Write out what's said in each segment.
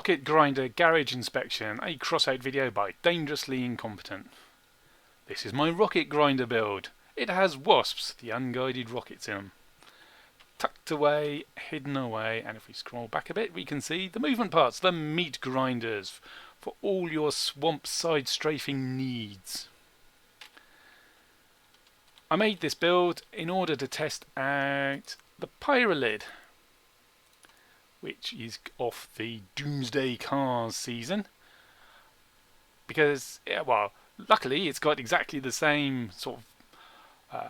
RocketGrindr Garage Inspection, a Crossout video by Dangerously Incompetent. This is my RocketGrindr build. It has Wasps, the unguided rockets in them. Tucked away, hidden away, and if we scroll back a bit we can see the movement parts, the meat grinders, for all your swamp side strafing needs. I made this build in order to test out the Pyralid, which is off the Doomsday Cars season, because, well, luckily it's got exactly the same sort of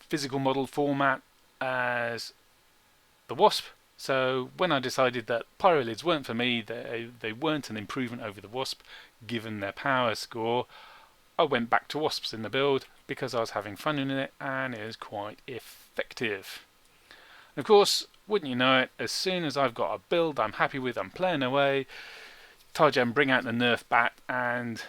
physical model format as the Wasp. So when I decided that Pyralids weren't for me, they weren't an improvement over the Wasp given their power score, I went back to Wasps in the build because I was having fun in it and it was quite effective. And of course, wouldn't you know it, as soon as I've got a build I'm happy with, I'm playing away, Tarjan bring out the nerf bat and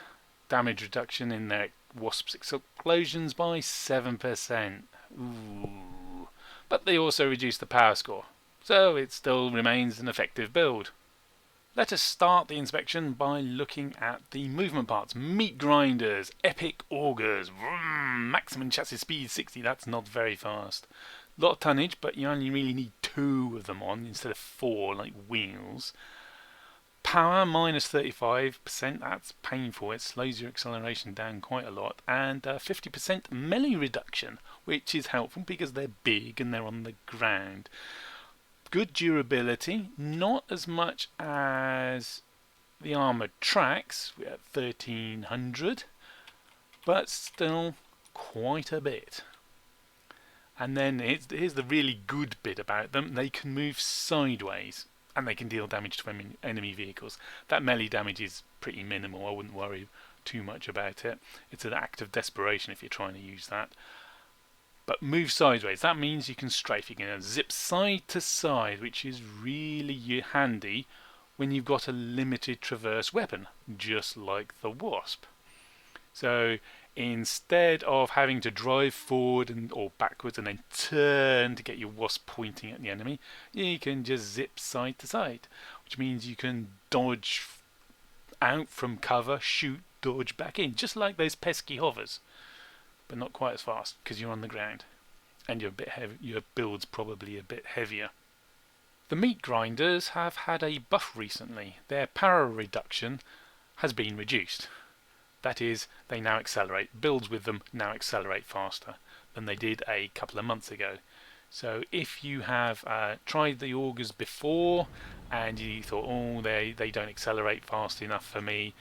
damage reduction in their Wasps explosions by 7%. Ooh. But they also reduce the power score, so it still remains an effective build. Let us start the inspection by looking at the movement parts. Meat grinders, epic augers, maximum chassis speed 60, that's not very fast. A lot of tonnage, but you only really need 2 of them on instead of 4 like wheels. Power minus 35%, that's painful, it slows your acceleration down quite a lot. And 50% melee reduction, which is helpful because they're big and they're on the ground. Good durability, not as much as the armoured tracks, we're at 1300, but still quite a bit. And then here's the really good bit about them, they can move sideways and they can deal damage to enemy vehicles. That melee damage is pretty minimal, I wouldn't worry too much about it. It's an act of desperation if you're trying to use that. But move sideways, that means you can strafe, you can zip side to side, which is really handy when you've got a limited traverse weapon, just like the Wasp. So instead of having to drive forward or backwards and then turn to get your Wasp pointing at the enemy, you can just zip side to side, which means you can dodge out from cover, shoot, dodge back in, just like those pesky hovers. But not quite as fast because you're on the ground and you're a bit heavy, your build's probably a bit heavier. The meat grinders have had a buff recently. Their power reduction has been reduced. That is, they now accelerate. Builds with them now accelerate faster than they did a couple of months ago. So if you have tried the augers before and you thought, oh, they don't accelerate fast enough for me,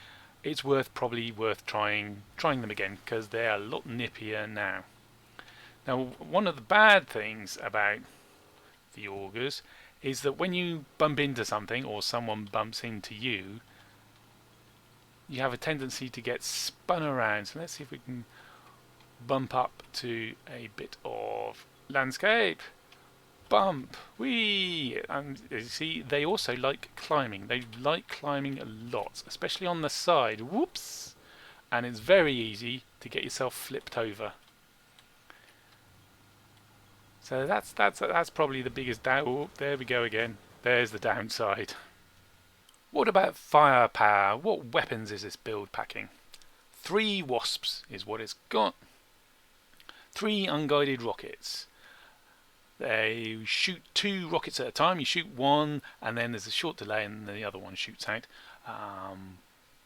it's probably worth trying them again because they're a lot nippier now. Now, one of the bad things about the augers is that when you bump into something or someone bumps into you, you have a tendency to get spun around. So let's see if we can bump up to a bit of landscape. Bump, whee! And you see, they also like climbing. They like climbing a lot, especially on the side. Whoops! And it's very easy to get yourself flipped over. So that's probably the biggest doubt. Oh, there we go again. There's the downside. What about firepower? What weapons is this build packing? 3 Wasps is what it's got. 3 unguided rockets. They shoot 2 rockets at a time. You shoot one and then there's a short delay and the other one shoots out.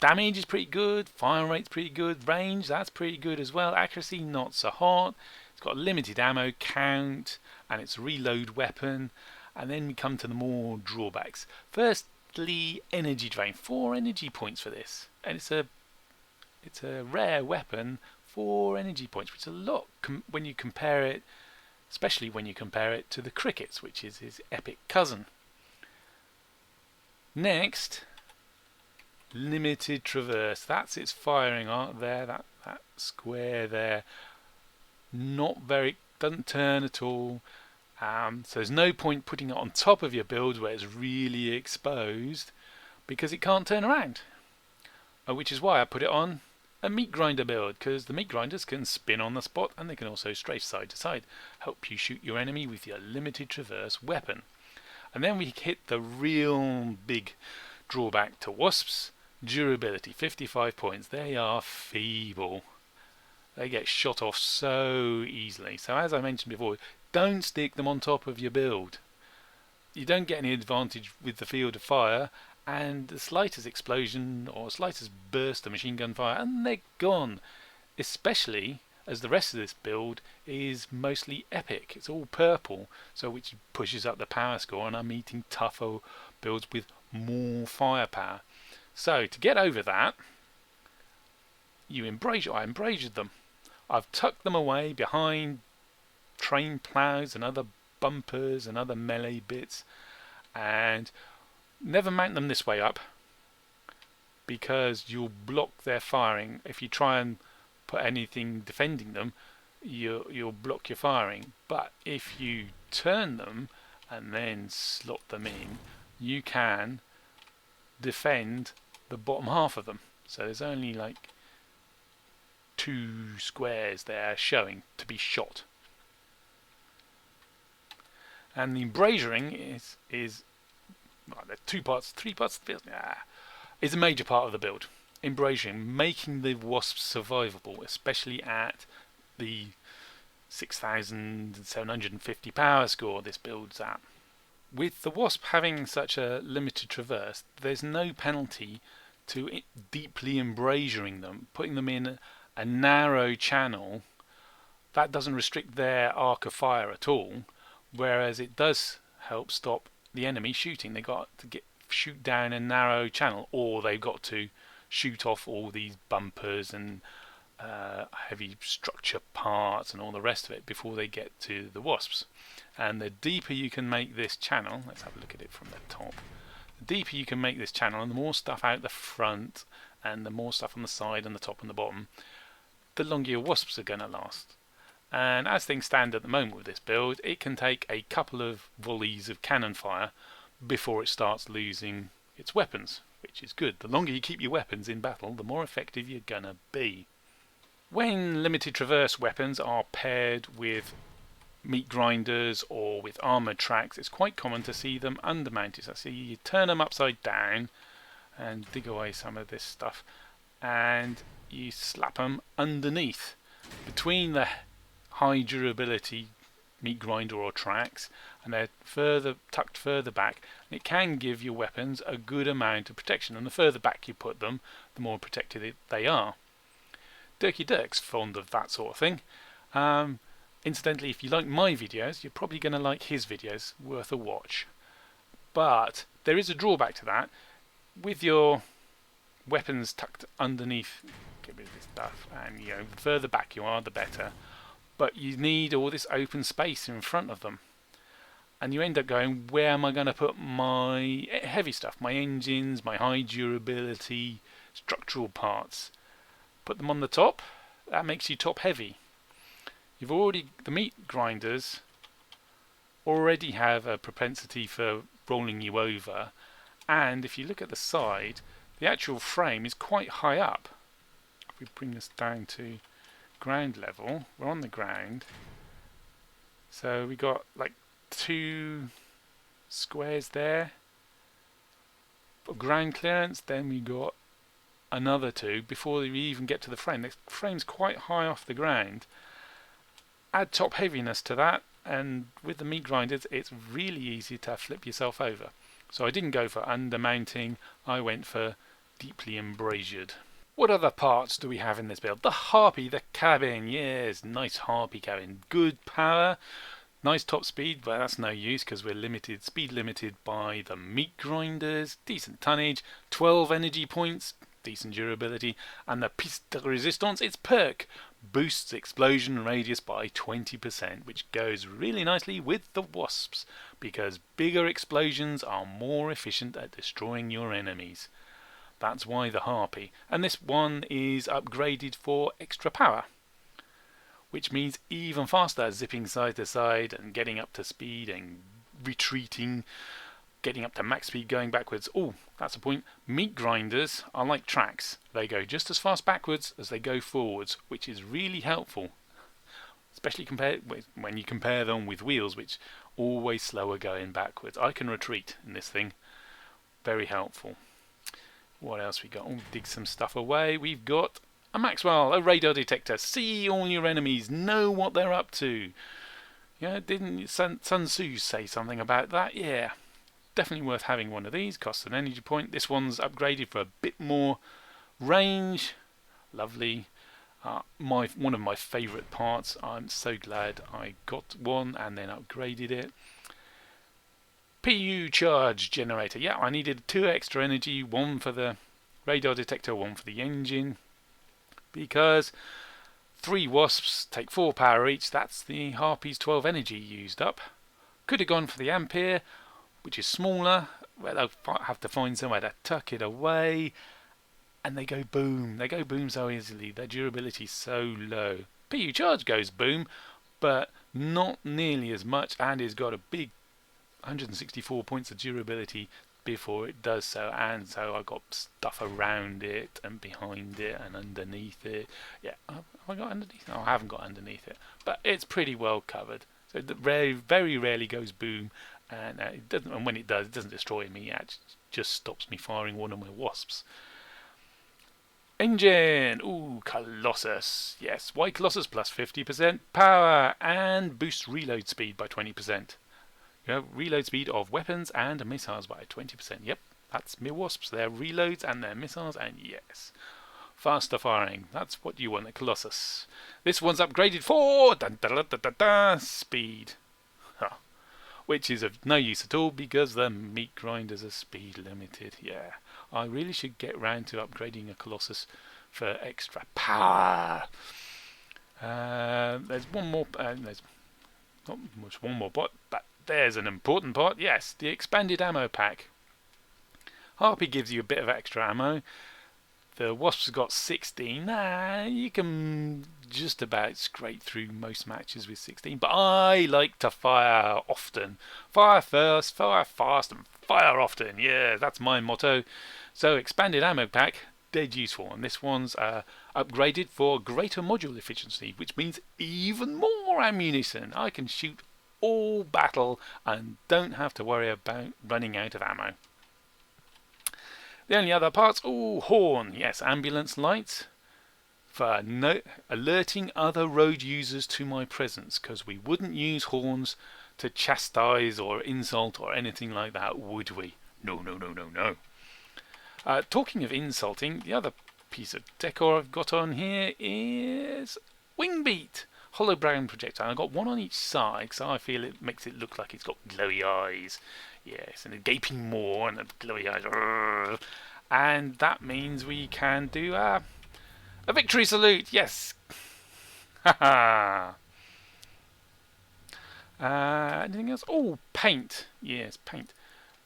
Damage is pretty good, fire rate's pretty good, range, that's pretty good as well. Accuracy, not so hot. It's got a limited ammo count and it's a reload weapon. And then we come to the more drawbacks. Firstly, energy drain. 4 energy points for this. And it's a rare weapon, 4 energy points, which is a lot when you compare it, especially when you compare it to the Crickets, which is his epic cousin. Next, limited traverse. That's its firing arc there, that square there. Doesn't turn at all. So there's no point putting it on top of your build where it's really exposed because it can't turn around. Which is why I put it on a meat grinder build, because the meat grinders can spin on the spot and they can also strafe side to side, help you shoot your enemy with your limited traverse weapon. And then we hit the real big Drawback to Wasps, durability 55 points. They are feeble. They get shot off so easily. So as I mentioned before, don't stick them on top of your build. You don't get any advantage with the field of fire, and the slightest explosion or slightest burst of machine gun fire and they're gone. Especially as the rest of this build is mostly epic. It's all purple, so which pushes up the power score, and I'm eating tougher builds with more firepower. So to get over that, I embrazured them. I've tucked them away behind train plows and other bumpers and other melee bits, and never mount them this way up because you'll block their firing. If you try and put anything defending them, you'll block your firing. But if you turn them and then slot them in, you can defend the bottom half of them. So there's only like 2 squares there showing to be shot. And the embrazuring is well, there are 2 parts, 3 parts of the build. Is a major part of the build. Embrazuring, making the Wasps survivable, especially at the 6,750 power score this build's at. With the Wasp having such a limited traverse, there's no penalty to it deeply embrazuring them, putting them in a narrow channel. That doesn't restrict their arc of fire at all, whereas it does help stop the enemy shooting. They got to shoot down a narrow channel, or they've got to shoot off all these bumpers and heavy structure parts and all the rest of it before they get to the Wasps. And the deeper you can make this channel, let's have a look at it from the top, the deeper you can make this channel and the more stuff out the front and the more stuff on the side and the top and the bottom, the longer your Wasps are going to last. And as things stand at the moment with this build, it can take a couple of volleys of cannon fire before it starts losing its weapons, which is good. The longer you keep your weapons in battle, the more effective you're gonna be. When limited traverse weapons are paired with meat grinders or with armoured tracks, it's quite common to see them undermounted. So you turn them upside down and dig away some of this stuff, and you slap them underneath between the high durability meat grinder or tracks, and they're tucked further back. It can give your weapons a good amount of protection, and the further back you put them, the more protected they are. Dirk's fond of that sort of thing. Incidentally, if you like my videos, you're probably going to like his videos. Worth a watch. But there is a drawback to that. With your weapons tucked underneath, get rid of this stuff, and the further back you are, the better. But you need all this open space in front of them, and you end up going, where am I going to put my heavy stuff, my engines, my high durability structural parts? Put them on the top. That makes you top heavy. The meat grinders already have a propensity for rolling you over, and if you look at the side, the actual frame is quite high up. If we bring this down to ground level, we're on the ground, so we got like 2 squares there for ground clearance, then we got another 2 before we even get to the frame. The frame's quite high off the ground. Add top heaviness to that, and with the meat grinders it's really easy to flip yourself over. So I didn't go for undermounting, I went for deeply embrasured. What other parts do we have in this build? The Harpy, the cabin, yes, nice Harpy cabin. Good power, nice top speed, but that's no use because we're speed limited by the meat grinders. Decent tonnage, 12 energy points, decent durability, and the piece de resistance, its perk, boosts explosion radius by 20%, which goes really nicely with the Wasps because bigger explosions are more efficient at destroying your enemies. That's why the Harpy. And this one is upgraded for extra power, which means even faster zipping side to side and getting up to speed and retreating, getting up to max speed going backwards. Oh, that's a point. Meat grinders are like tracks. They go just as fast backwards as they go forwards, which is really helpful, especially when you compare them with wheels, which always slower going backwards. I can retreat in this thing. Very helpful. What else we got? Oh, dig some stuff away. We've got a Maxwell, a radar detector. See all your enemies, know what they're up to. Yeah, didn't Sun Tzu say something about that? Yeah, definitely worth having one of these. Costs an energy point. This one's upgraded for a bit more range. Lovely. One of my favourite parts. I'm so glad I got one and then upgraded it. PU charge generator. Yeah, I needed 2 extra energy, 1 for the radar detector, 1 for the engine, because 3 Wasps take 4 power each. That's the Harpy's 12 energy used up. Could have gone for the Ampere, which is smaller, where they'll have to find somewhere to tuck it away, and they go boom. They go boom so easily. Their durability is so low. PU charge goes boom, but not nearly as much, and it's got a big 164 points of durability before it does so, and so I got stuff around it and behind it and underneath it. Yeah, have I got underneath? No, I haven't got underneath it, but it's pretty well covered. So it very rarely goes boom, and it doesn't. And when it does, it doesn't destroy me. It just stops me firing one of my Wasps. Engine, ooh, Colossus. Yes, why Colossus? Plus 50% power and boosts reload speed by 20%. Reload speed of weapons and missiles by 20%. Yep, that's my Wasps. Their reloads and their missiles, and yes, faster firing. That's what you want at Colossus. This one's upgraded for speed, which is of no use at all because the meat grinders are speed limited. Yeah, I really should get round to upgrading a Colossus for extra power. There's one more. There's not much one more, but there's an important part. Yes, the expanded ammo pack. Harpy gives you a bit of extra ammo. The Wasps got 16. You can just about scrape through most matches with 16. But I like to fire often. Fire first, fire fast, and fire often. Yeah, that's my motto. So expanded ammo pack, dead useful. And this one's upgraded for greater module efficiency, which means even more ammunition. I can shoot all battle and don't have to worry about running out of ammo. The only other parts, horn, yes, ambulance lights for alerting other road users to my presence, because we wouldn't use horns to chastise or insult or anything like that, would we? No. Talking of insulting, the other piece of decor I've got on here is Wingbeat. Hologram projector. I've got one on each side because I feel it makes it look like it's got glowy eyes. Yes, and a gaping maw and a glowy eyes. And that means we can do a victory salute. Yes. Anything else? Oh, paint. Yes, paint.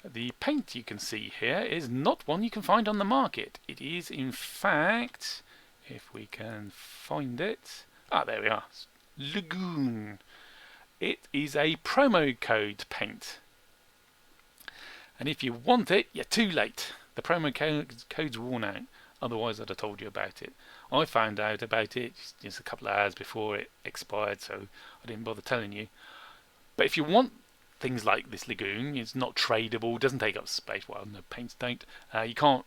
The paint you can see here is not one you can find on the market. It is, in fact, if we can find it. There we are. Lagoon. It is a promo code paint, and if you want it, you're too late. The promo code's worn out. Otherwise, I'd have told you about it. I found out about it just a couple of hours before it expired, so I didn't bother telling you. But if you want things like this Lagoon, it's not tradable, doesn't take up space. Well, no, paints don't. You can't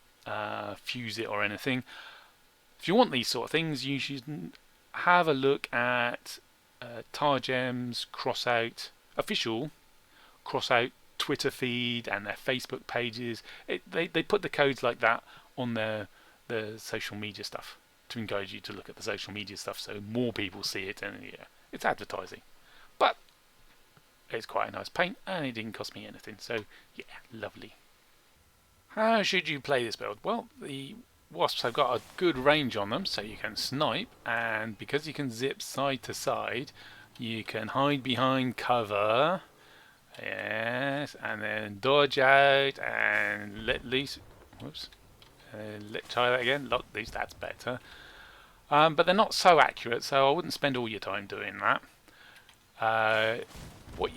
fuse it or anything. If you want these sort of things, you should have a look at Targem's Crossout official Crossout Twitter feed and their Facebook pages. They put the codes like that on the social media stuff to encourage you to look at the social media stuff so more people see it, and yeah, it's advertising. But it's quite a nice paint and it didn't cost me anything, so yeah, lovely. How should you play this build? Well, the Wasps have got a good range on them, so you can snipe, and because you can zip side to side, you can hide behind cover, yes, and then dodge out and let loose. Whoops. Let's try that again. At least that's better. But they're not so accurate, so I wouldn't spend all your time doing that. What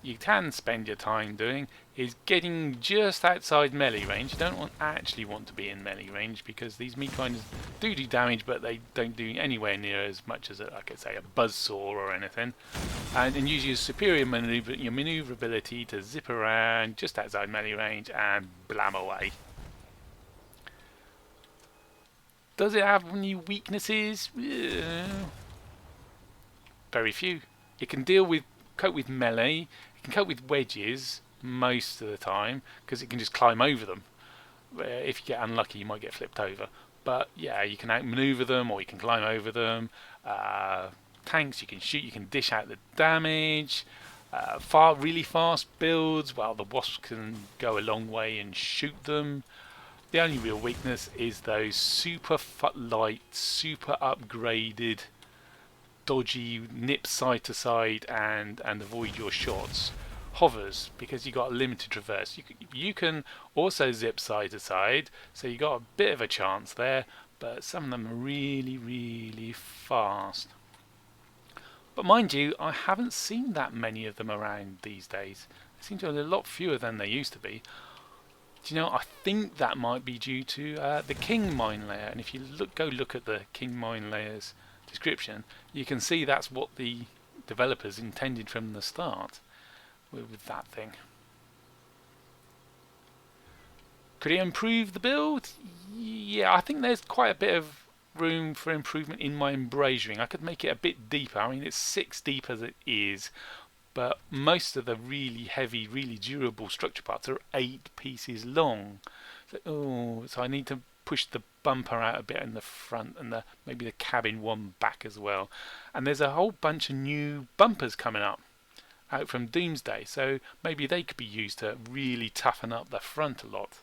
you can spend your time doing is getting just outside melee range. You don't actually want to be in melee range because these meat grinders do damage, but they don't do anywhere near as much as like I say a buzzsaw or anything. And use your superior maneuverability to zip around just outside melee range and blam away. Does it have any weaknesses? Very few. It can cope with melee. It can cope with wedges most of the time because it can just climb over them. If you get unlucky, you might get flipped over. But yeah, you can outmaneuver them or you can climb over them. Tanks, you can shoot, you can dish out the damage. Really fast builds. Well, the Wasps can go a long way and shoot them. The only real weakness is those super light, super upgraded, dodgy nip side to side and avoid your shots hovers, because you got a limited traverse. You can also zip side to side, so you got a bit of a chance there, but some of them are really fast. But mind you, I haven't seen that many of them around these days. They seem to be a lot fewer than they used to be. Do you know, I think that might be due to the King mine layer, and if you go look at the King mine layer's description, you can see that's what the developers intended from the start with that thing. Could it improve the build? Yeah, I think there's quite a bit of room for improvement in my embrazuring. I could make it a bit deeper. I mean, it's 6 deep as it is, but most of the really heavy, really durable structure parts are 8 pieces long. So I need to push the bumper out a bit in the front and maybe the cabin one back as well. And there's a whole bunch of new bumpers coming up out from Doomsday, so maybe they could be used to really toughen up the front a lot.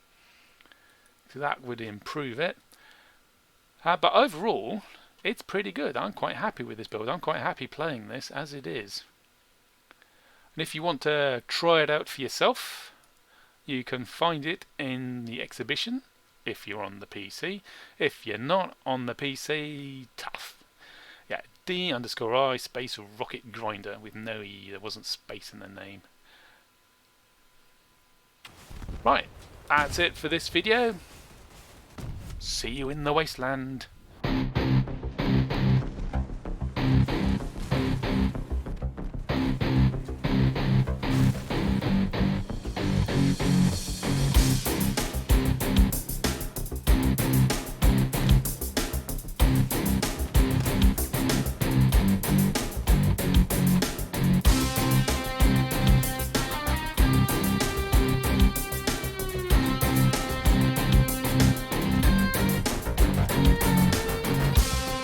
So that would improve it. But overall, it's pretty good. I'm quite happy with this build. I'm quite happy playing this as it is. And if you want to try it out for yourself, you can find it in the exhibition if you're on the PC. If you're not on the PC, tough. Yeah, D_I space RocketGrindr with no E. There wasn't space in the name. Right, that's it for this video. See you in the wasteland.